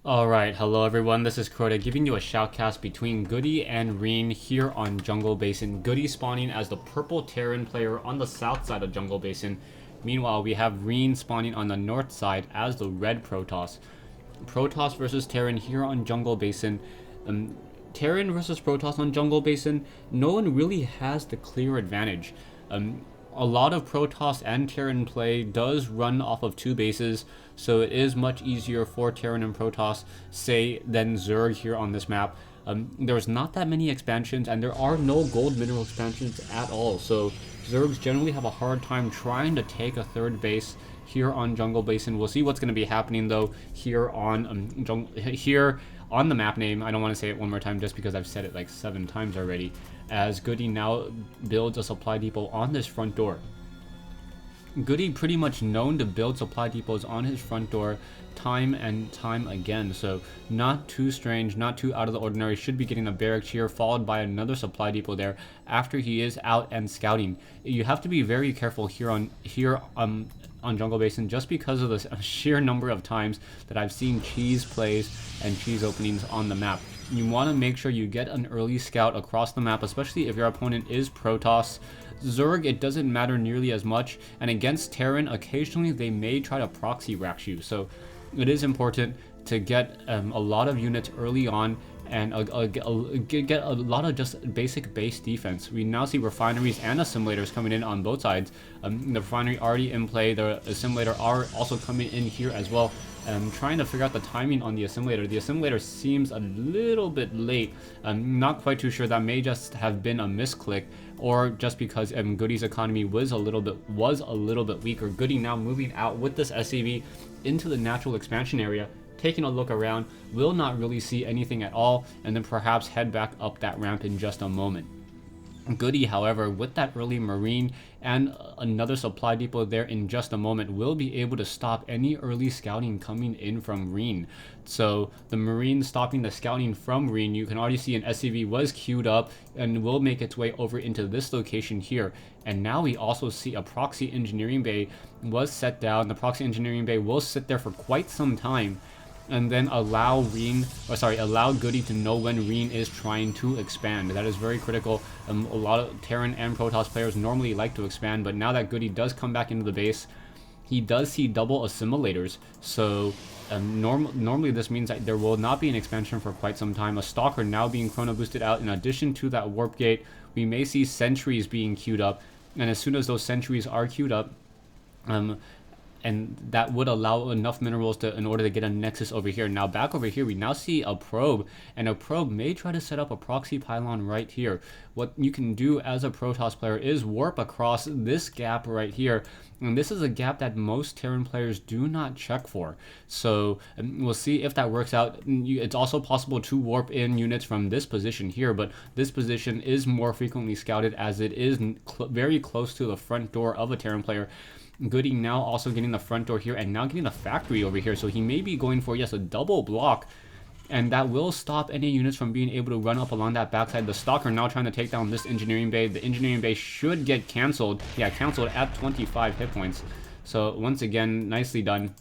Alright, hello everyone, this is Crota giving you a shoutcast between Goody and Rine here on Jungle Basin. Goody spawning as the purple Terran player on the south side of Jungle Basin. Meanwhile, we have Rine spawning on the north side as the red Protoss. Protoss versus Terran here on Jungle Basin. Terran versus Protoss on Jungle Basin, no one really has the clear advantage. A lot of Protoss and Terran play does run off of two bases, so it is much easier for Terran and Protoss, say, than Zerg here on this map. There's not that many expansions, and there are no gold mineral expansions at all, so Zergs generally have a hard time trying to take a third base here on Jungle Basin. We'll see what's going to be happening though here on here on the map name. I don't want to say it one more time just because I've said it like 7 times already. As Goody now builds a supply depot on this front door. Goody pretty much known to build supply depots on his front door time and time again, so not too strange, not too out of the ordinary. Should be getting a barracks here followed by another supply depot there after he is out and scouting. You have to be very careful here on Jungle Basin just because of the sheer number of times that I've seen cheese plays and cheese openings on the map. You want to make sure you get an early scout across the map, especially if your opponent is Protoss. Zerg, it doesn't matter nearly as much, and against Terran, occasionally they may try to proxy rack you, so it is important to get a lot of units early on and get a lot of just basic base defense. We now see refineries and assimilators coming in on both sides. The refinery already in play, the assimilator are also coming in here as well. Trying to figure out the timing on the assimilator. The assimilator seems a little bit late. I'm not quite too sure. That may just have been a misclick, or just because Goody's economy was a little bit weaker. Goody now moving out with this SCV into the natural expansion area, taking a look around, will not really see anything at all, and then perhaps head back up that ramp in just a moment. Goody, however, with that early Marine and another supply depot there in just a moment, will be able to stop any early scouting coming in from Rine. So the Marine stopping the scouting from Rine, you can already see an SCV was queued up and will make its way over into this location here. And now we also see a proxy engineering bay was set down. The proxy engineering bay will sit there for quite some time, and then allow Goody to know when Rine is trying to expand. That is very critical. A lot of Terran and Protoss players normally like to expand, but now that Goody does come back into the base, he does see double assimilators. So normally this means that there will not be an expansion for quite some time. A Stalker now being chrono boosted out. In addition to that warp gate, we may see sentries being queued up, and as soon as those sentries are queued up, and that would allow enough minerals in order to get a nexus over here. Now back over here, we now see a probe, and a probe may try to set up a proxy pylon right here. What you can do as a Protoss player is warp across this gap right here, and this is a gap that most Terran players do not check for. So we'll see if that works out. It's also possible to warp in units from this position here, but this position is more frequently scouted as it is very close to the front door of a Terran player. Goody now also getting the front door here and now getting the factory over here, so he may be going for, yes, a double block, and that will stop any units from being able to run up along that backside. The Stalker now trying to take down this engineering bay. The engineering bay should get cancelled. Yeah, cancelled at 25 hit points. So once again, nicely done.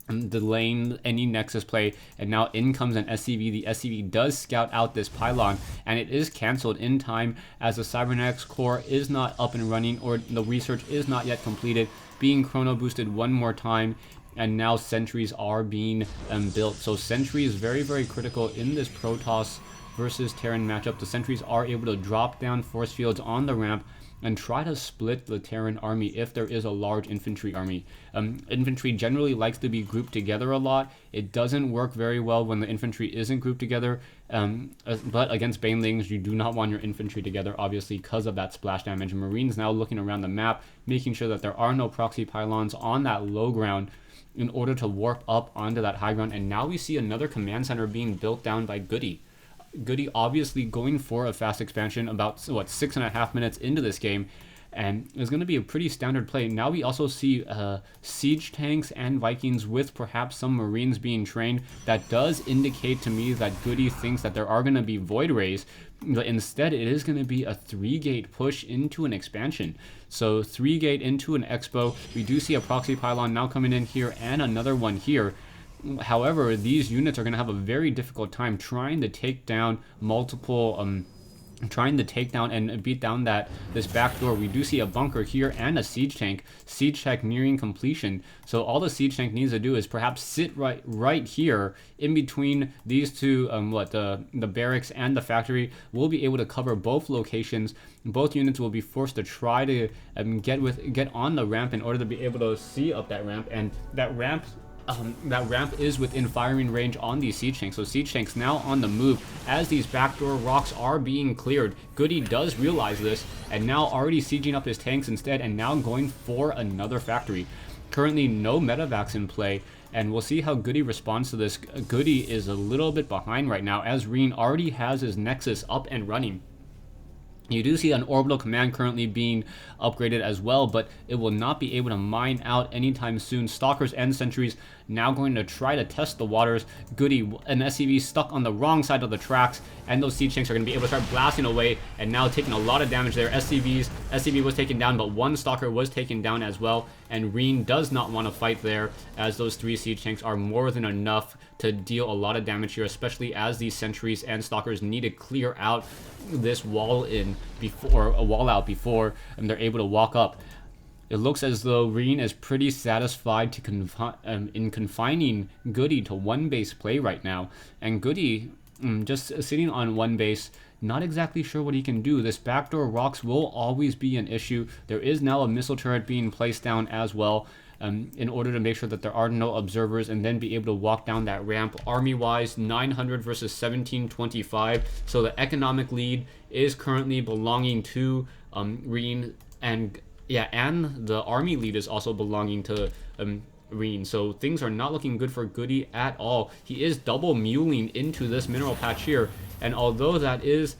Delaying any nexus play, and now in comes an SCV. The SCV does scout out this pylon, and it is cancelled in time as the cybernetics core is not up and running, or the research is not yet completed, being chrono boosted one more time, and now sentries are being built. So sentry is very, very critical in this Protoss versus Terran matchup. The sentries are able to drop down force fields on the ramp and try to split the Terran army if there is a large infantry army. Infantry generally likes to be grouped together a lot. It doesn't work very well when the infantry isn't grouped together, but against banelings, you do not want your infantry together, obviously, because of that splash damage. Marines now looking around the map, making sure that there are no proxy pylons on that low ground in order to warp up onto that high ground. And now we see another command center being built down by Goody. Goody obviously going for a fast expansion about, what, 6.5 minutes into this game, and it's going to be a pretty standard play. Now we also see siege tanks and Vikings with perhaps some Marines being trained. That does indicate to me that Goody thinks that there are going to be Void Rays, but instead it is going to be a 3-gate push into an expansion. So 3-gate into an expo. We do see a proxy pylon now coming in here and another one here. However, these units are going to have a very difficult time trying to take down multiple trying to take down and beat down this back door. We do see a bunker here and a siege tank nearing completion. So all the siege tank needs to do is perhaps sit right here in between these two, the barracks and the factory. We'll be able to cover both locations. Both units will be forced to try to get on the ramp in order to be able to see up that ramp, and that ramp is within firing range on these siege tanks. So siege tanks now on the move as these backdoor rocks are being cleared. Goody does realize this and now already sieging up his tanks instead, and now going for another factory. Currently no medevacs in play, and we'll see how Goody responds to this. Goody is a little bit behind right now as Rine already has his Nexus up and running. You do see an orbital command currently being upgraded as well, but it will not be able to mine out anytime soon. Stalkers and sentries now going to try to test the waters. Goody, an SCV stuck on the wrong side of the tracks, and those siege tanks are going to be able to start blasting away and now taking a lot of damage there. SCV was taken down, but one stalker was taken down as well, and Rine does not want to fight there as those 3 siege tanks are more than enough to deal a lot of damage here, especially as these sentries and stalkers need to clear out this wall out before they're able to walk up. It looks as though Rine is pretty satisfied to in confining Goody to one base play right now, and Goody just sitting on one base, not exactly sure what he can do. This backdoor rocks will always be an issue. There is now a missile turret being placed down as well, in order to make sure that there are no observers, and then be able to walk down that ramp. Army-wise, 900 versus 1725. So the economic lead is currently belonging to Rine, and the army lead is also belonging to Rine. So things are not looking good for Goody at all. He is double muling into this mineral patch here, and although that is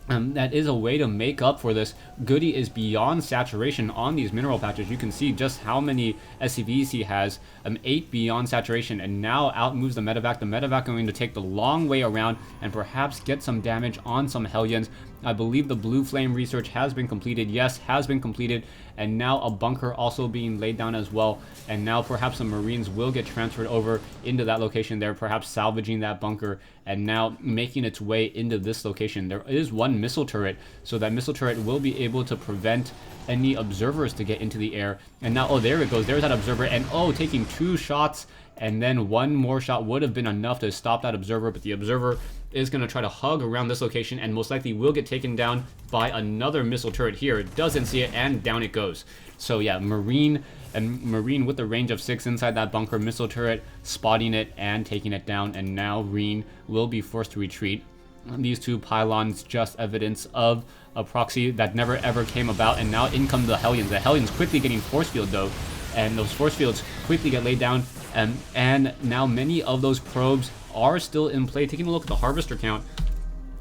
a way to make up for this, Goody is beyond saturation on these mineral patches. You can see just how many SCVs he has, 8 beyond saturation, and now outmoves the medevac. The medevac going to take the long way around and perhaps get some damage on some Hellions. I believe the blue flame research has been completed. Yes, has been completed, and now a bunker also being laid down as well, and now perhaps some Marines will get transferred over into that location there, perhaps salvaging that bunker and now making its way into this location. There is one missile turret, so that missile turret will be able to prevent any observers to get into the air. And now, oh, there it goes, there's that observer, and oh, taking 2 shots, and then one more shot would have been enough to stop that observer, but the observer is going to try to hug around this location and most likely will get taken down by another missile turret here. Doesn't see it, and down it goes. So yeah, Marine with the range of 6 inside that bunker, missile turret spotting it and taking it down, and now Rine will be forced to retreat. These 2 pylons, just evidence of a proxy that never ever came about, and now in come the Hellions. The Hellions quickly getting force field though, and those force fields quickly get laid down, and now many of those probes are still in play. Taking a look at the harvester count,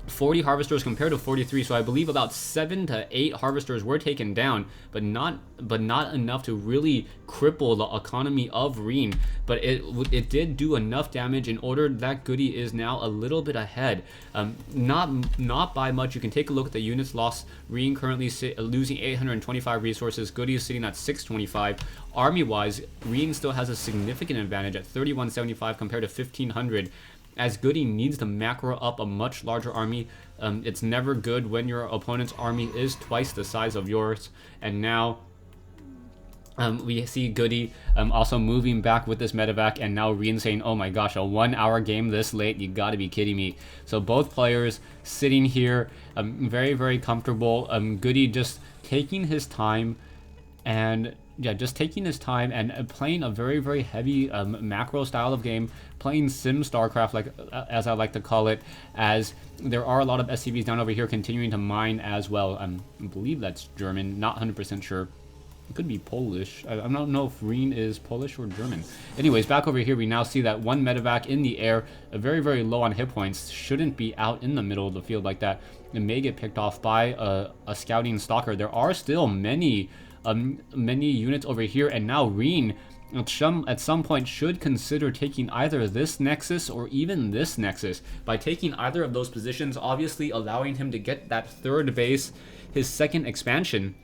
40 harvesters compared to 43, so I believe about 7 to 8 harvesters were taken down, but not enough to really cripple the economy of Rine. But it did do enough damage in order that Goody is now a little bit ahead, not by much. You can take a look at the units lost. Rine currently losing 825 resources. Goody is sitting at 625. Army wise, Rine still has a significant advantage at 3175 compared to 1500. As Goody needs to macro up a much larger army. It's never good when your opponent's army is twice the size of yours. And now we see Goody also moving back with this medevac, and now Rine saying, oh my gosh, a 1-hour game this late? You gotta be kidding me. So both players sitting here very, very comfortable. Goody just taking his time, and just taking his time and playing a very, very heavy macro style of game, playing sim StarCraft, like as I like to call it, as there are a lot of SCVs down over here continuing to mine as well. I believe that's German, not 100% sure. It could be Polish. I don't know if Rine is Polish or German. Anyways, back over here, we now see that one medevac in the air, very, very low on hit points, shouldn't be out in the middle of the field like that. It may get picked off by a scouting stalker. There are still many units over here, and now Rine at some point should consider taking either this nexus or even this nexus. By taking either of those positions, obviously allowing him to get that 3rd base, his 2nd expansion,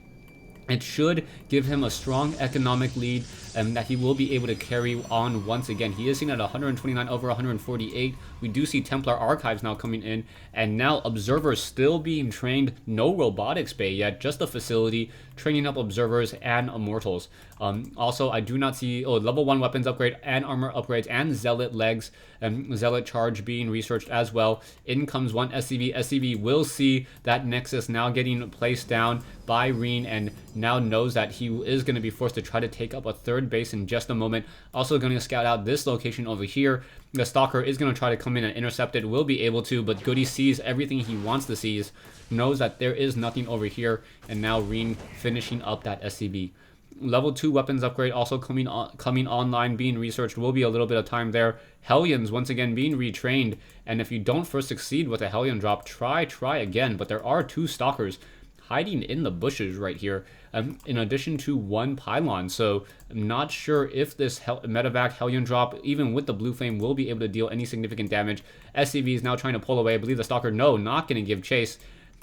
It should give him a strong economic lead that he will be able to carry on once again. He is seen at 129 over 148. We do see Templar Archives now coming in, and now Observers still being trained. No Robotics Bay yet, just the facility, training up Observers and Immortals. Also, I do not see level 1 weapons upgrade and armor upgrades and Zealot legs and Zealot charge being researched as well. In comes one SCV. SCV will see that Nexus now getting placed down by Rine, and now knows that he is going to be forced to try to take up a third base in just a moment. Also going to scout out this location over here. The Stalker is going to try to come in and intercept it, will be able to, but Goody sees everything he wants to see, knows that there is nothing over here, and now Rine finishing up that SCV. Level 2 weapons upgrade also coming online, being researched. Will be a little bit of time there. Hellions once again being retrained, and if you don't first succeed with a Hellion drop, try again. But there are 2 Stalkers hiding in the bushes right here, in addition to 1 pylon. So I'm not sure if this medevac Hellion drop, even with the blue flame, will be able to deal any significant damage. SCV is now trying to pull away. I believe the Stalker, no, not going to give chase.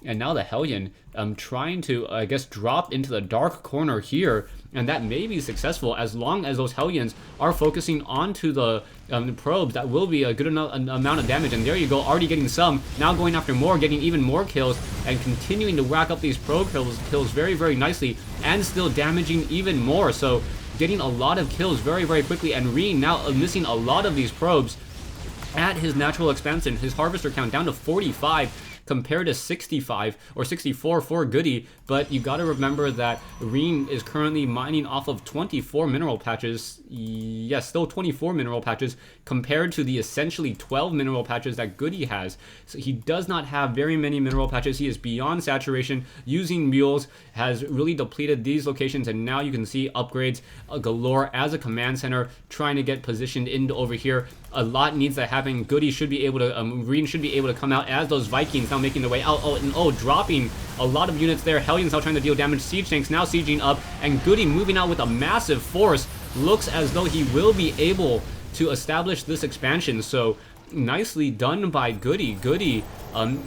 And now the Hellion trying to, I guess, drop into the dark corner here. And that may be successful as long as those Hellions are focusing onto the probes. That will be a good amount of damage. And there you go, already getting some. Now going after more, getting even more kills. And continuing to rack up these probe kills very, very nicely. And still damaging even more. So getting a lot of kills very, very quickly. And Rine now missing a lot of these probes at his natural expansion. His harvester count down to 45. Compared to 65 or 64 for Goody, but you got to remember that Rine is currently mining off of 24 mineral patches. Yes, still 24 mineral patches compared to the essentially 12 mineral patches that Goody has. So he does not have very many mineral patches. He is beyond saturation. Using mules has really depleted these locations, and now you can see upgrades galore as a command center, trying to get positioned into over here. A lot needs to happen. Goody should be able to, Rine should be able to come out as those Vikings now making their way out. Dropping a lot of units there. Hellions now trying to deal damage. Siege tanks now sieging up, and Goody moving out with a massive force. Looks as though he will be able to establish this expansion. So nicely done by Goody. Goody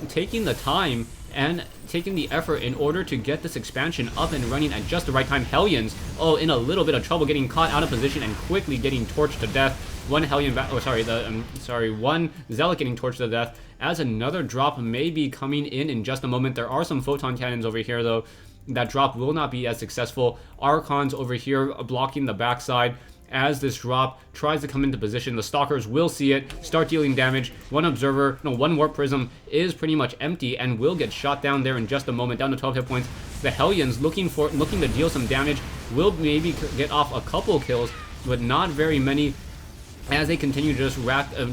taking the time and taking the effort in order to get this expansion up and running at just the right time. Hellions, in a little bit of trouble, getting caught out of position and quickly getting torched to death. One Hellion, one Zealot getting torched to death, as another drop may be coming in just a moment. There are some photon cannons over here, though. That drop will not be as successful. Archons over here blocking the backside as this drop tries to come into position. The Stalkers will see it, start dealing damage. One Warp Prism is pretty much empty and will get shot down there in just a moment, down to 12 hit points. The Hellions looking to deal some damage, will maybe get off a couple kills, but not very many, as they continue to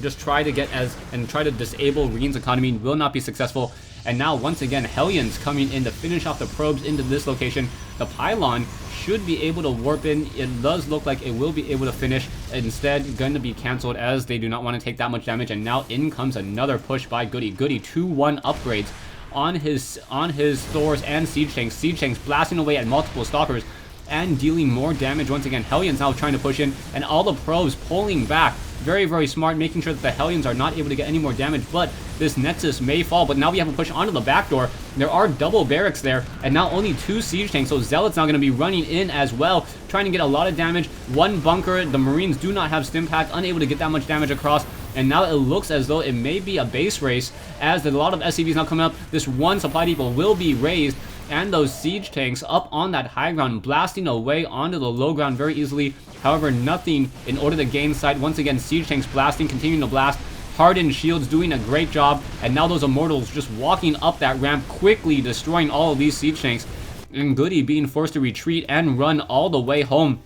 just try to disable Rine's economy. Will not be successful. And now once again, Hellions coming in to finish off the probes into this location. The pylon should be able to warp in. It does look like it will be able to finish. Instead, going to be canceled as they do not want to take that much damage. And now in comes another push by Goody. Goody 2-1 upgrades on his Thors and Siege Tanks. Siege Tanks blasting away at multiple Stalkers and dealing more damage once again. Hellions now trying to push in, and all the probes pulling back. Very, very smart, making sure that the Hellions are not able to get any more damage, but this Nexus may fall. But now we have a push onto the back door. There are double barracks there, and now only 2 Siege Tanks, so Zealot's now going to be running in as well, trying to get a lot of damage. 1 bunker, the Marines do not have stim pack, unable to get that much damage across, and now it looks as though it may be a base race, as a lot of SCVs now coming up. This 1 supply depot will be raised, and those Siege Tanks up on that high ground, blasting away onto the low ground very easily. However, nothing in order to gain sight. Once again, Siege Tanks blasting, continuing to blast. Hardened Shields doing a great job, and now those Immortals just walking up that ramp, quickly destroying all of these Siege Tanks. And Goody being forced to retreat and run all the way home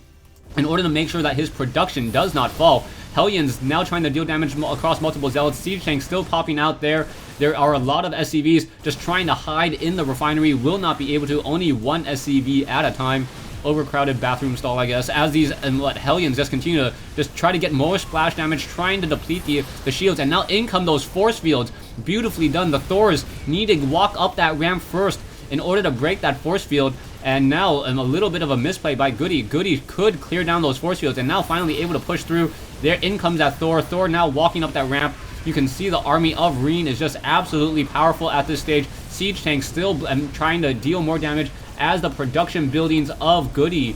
in order to make sure that his production does not fall. Hellions now trying to deal damage across multiple Zealots. Siege Tanks still popping out there. There are a lot of SCVs just trying to hide in the refinery. Will not be able to. Only 1 SCV at a time. Overcrowded bathroom stall, I guess, as these Hellions just continue to just try to get more splash damage, trying to deplete the shields. And now in come those force fields. Beautifully done. The Thors need to walk up that ramp first in order to break that force field. And now a little bit of a misplay by Goody. Goody could clear down those force fields, and now finally able to push through. There in comes that Thor. Thor now walking up that ramp. You can see the army of Rine is just absolutely powerful at this stage. Siege Tanks still trying to deal more damage as the production buildings of Goody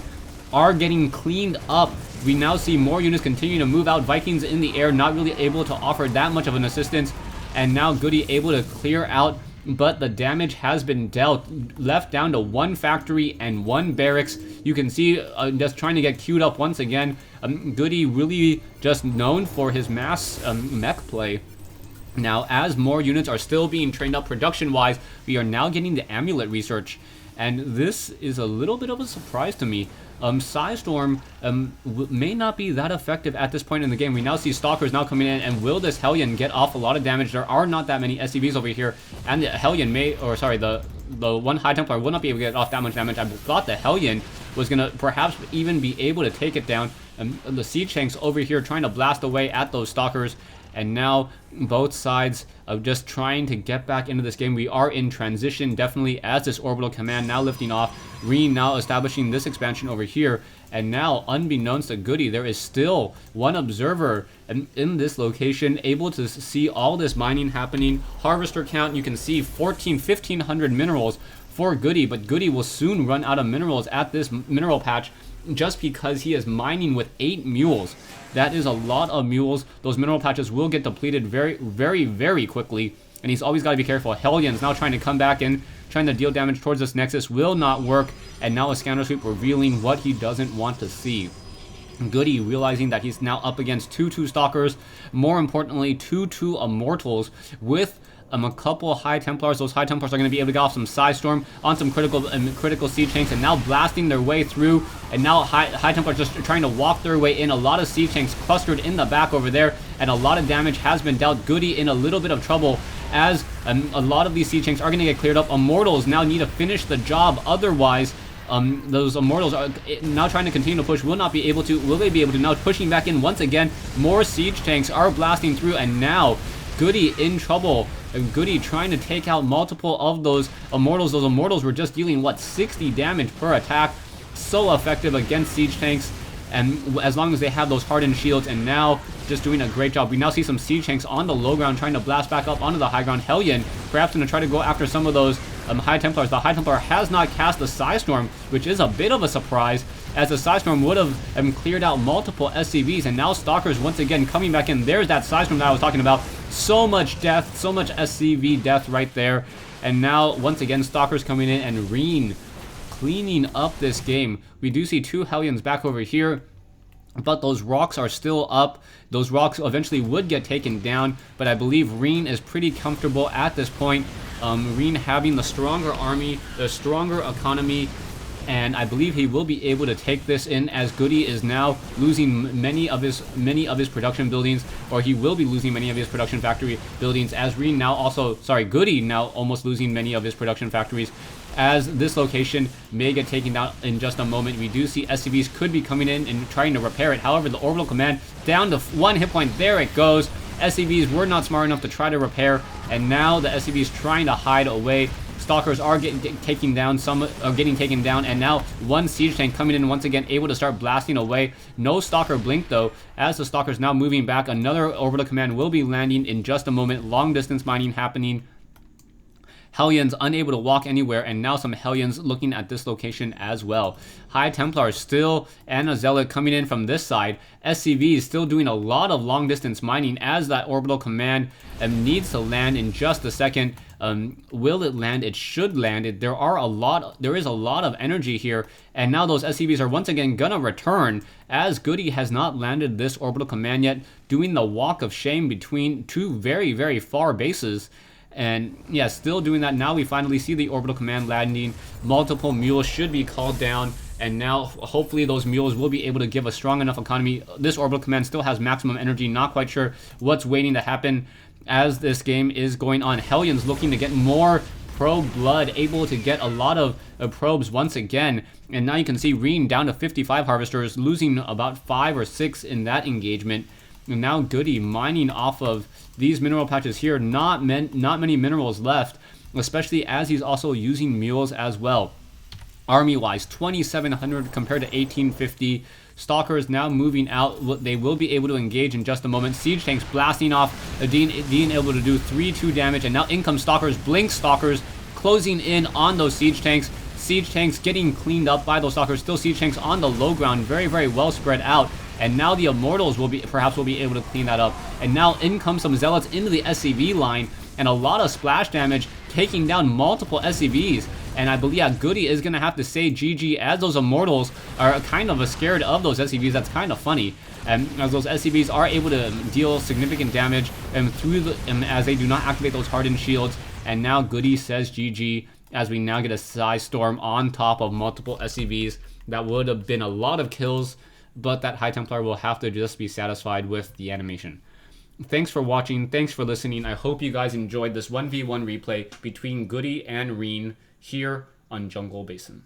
are getting cleaned up. We now see more units continue to move out. Vikings in the air, not really able to offer that much of an assistance. And now Goody able to clear out, but the damage has been dealt. Left down to 1 factory and 1 barracks. You can see just trying to get queued up once again. Goody really just known for his mass mech play. Now, as more units are still being trained up production-wise, we are now getting the amulet research. And this is a little bit of a surprise to me. Psystorm may not be that effective at this point in the game. We now see Stalkers now coming in, and will this Hellion get off a lot of damage? There are not that many SCVs over here, and the Hellion may, or sorry, the one High Templar will not be able to get off that much damage. I thought the Hellion was going to perhaps even be able to take it down. The Siege Tanks over here trying to blast away at those Stalkers. And now both sides of just trying to get back into this game. We are in transition, definitely, as this orbital command now lifting off. Rine now establishing this expansion over here. And now, unbeknownst to Goody, there is still one observer in this location, able to see all this mining happening. Harvester count, you can see 1,500 minerals for Goody, but Goody will soon run out of minerals at this mineral patch, just because he is mining with 8 mules. That is a lot of mules. Those mineral patches will get depleted very, very, very quickly. And he's always got to be careful. Hellions now trying to come back in, trying to deal damage towards this Nexus. Will not work. And now a scanner sweep revealing what he doesn't want to see. Goody realizing that he's now up against 2-2 Stalkers. More importantly, 2-2 Immortals with a couple High Templars. Those High Templars are going to be able to get off some Psystorm on some critical Siege Tanks, and now blasting their way through. And now High Templars just trying to walk their way in. A lot of Siege Tanks clustered in the back over there, and a lot of damage has been dealt. Goody in a little bit of trouble, as a lot of these Siege Tanks are going to get cleared up. Immortals now need to finish the job, otherwise those Immortals are now trying to continue to push. Will not be able to. Will they be able to? Now pushing back in once again. More Siege Tanks are blasting through, and now Goody in trouble. Goody trying to take out multiple of those Immortals. Those Immortals were just dealing, what, 60 damage per attack. So effective against Siege Tanks, and as long as they have those hardened shields. And now just doing a great job. We now see some Siege Tanks on the low ground trying to blast back up onto the high ground. Hellion perhaps going to try to go after some of those High Templars. The High Templar has not cast the Psystorm, which is a bit of a surprise, as the Psystorm would have cleared out multiple SCVs. And now Stalkers once again coming back in. There's that Psystorm that I was talking about. So much death, so much SCV death right there. And now once again Stalkers coming in, and Rine cleaning up this game. We do see 2 Hellions back over here, but those rocks are still up. Those rocks eventually would get taken down, but I believe Rine is pretty comfortable at this point. Rine having the stronger army, the stronger economy, and I believe he will be able to take this in, as Goody is now losing many of his production buildings, or he will be losing many of his production factory buildings, as Rine now also, sorry, Goody now almost losing many of his production factories, as this location may get taken down in just a moment. We do see SCVs could be coming in and trying to repair it. However, the orbital command down to 1 hit point. There it goes. SCVs were not smart enough to try to repair, and now the SCVs trying to hide away. Stalkers are getting taken down, some are getting taken down, and now 1 Siege Tank coming in once again, able to start blasting away. No Stalker blink though, as the Stalkers now moving back. Another orbital command will be landing in just a moment. Long distance mining happening. Hellions unable to walk anywhere, and now some Hellions looking at this location as well. High Templars still, and a Zealot coming in from this side. SCV is still doing a lot of long distance mining, as that orbital command needs to land in just a second. Will it land? It should land. There is a lot of energy here, and now those SCVs are once again gonna return, as Goody has not landed this orbital command yet, doing the walk of shame between 2 very, very far bases. And yeah, still doing that. Now we finally see the orbital command landing. Multiple mules should be called down, and now hopefully those mules will be able to give a strong enough economy. This orbital command still has maximum energy. Not quite sure what's waiting to happen as this game is going on. Hellions looking to get more probe blood, able to get a lot of probes once again. And now you can see Rine down to 55 harvesters, losing about 5 or 6 in that engagement. And now Goody mining off of these mineral patches here. Not many minerals left, especially as he's also using mules as well. Army-wise, 2,700 compared to 1,850. Stalkers now moving out. They will be able to engage in just a moment. Siege Tanks blasting off. Dean able to do 3-2 damage, and now in comes Stalkers. Blink Stalkers closing in on those Siege Tanks. Siege tanks getting cleaned up by those stalkers. Still siege tanks on the low ground, very, very well spread out. And now the Immortals will be able to clean that up. And now in comes some Zealots into the SCV line, and a lot of splash damage, taking down multiple SCVs. And I believe, yeah, Goody is going to have to say GG, as those Immortals are kind of scared of those SCVs. That's kind of funny. And as those SCVs are able to deal significant damage as they do not activate those hardened shields. And now Goody says GG, as we now get a Psy Storm on top of multiple SCVs. That would have been a lot of kills, but that High Templar will have to just be satisfied with the animation. Thanks for watching. Thanks for listening. I hope you guys enjoyed this 1v1 replay between Goody and Rine here on Jungle Basin.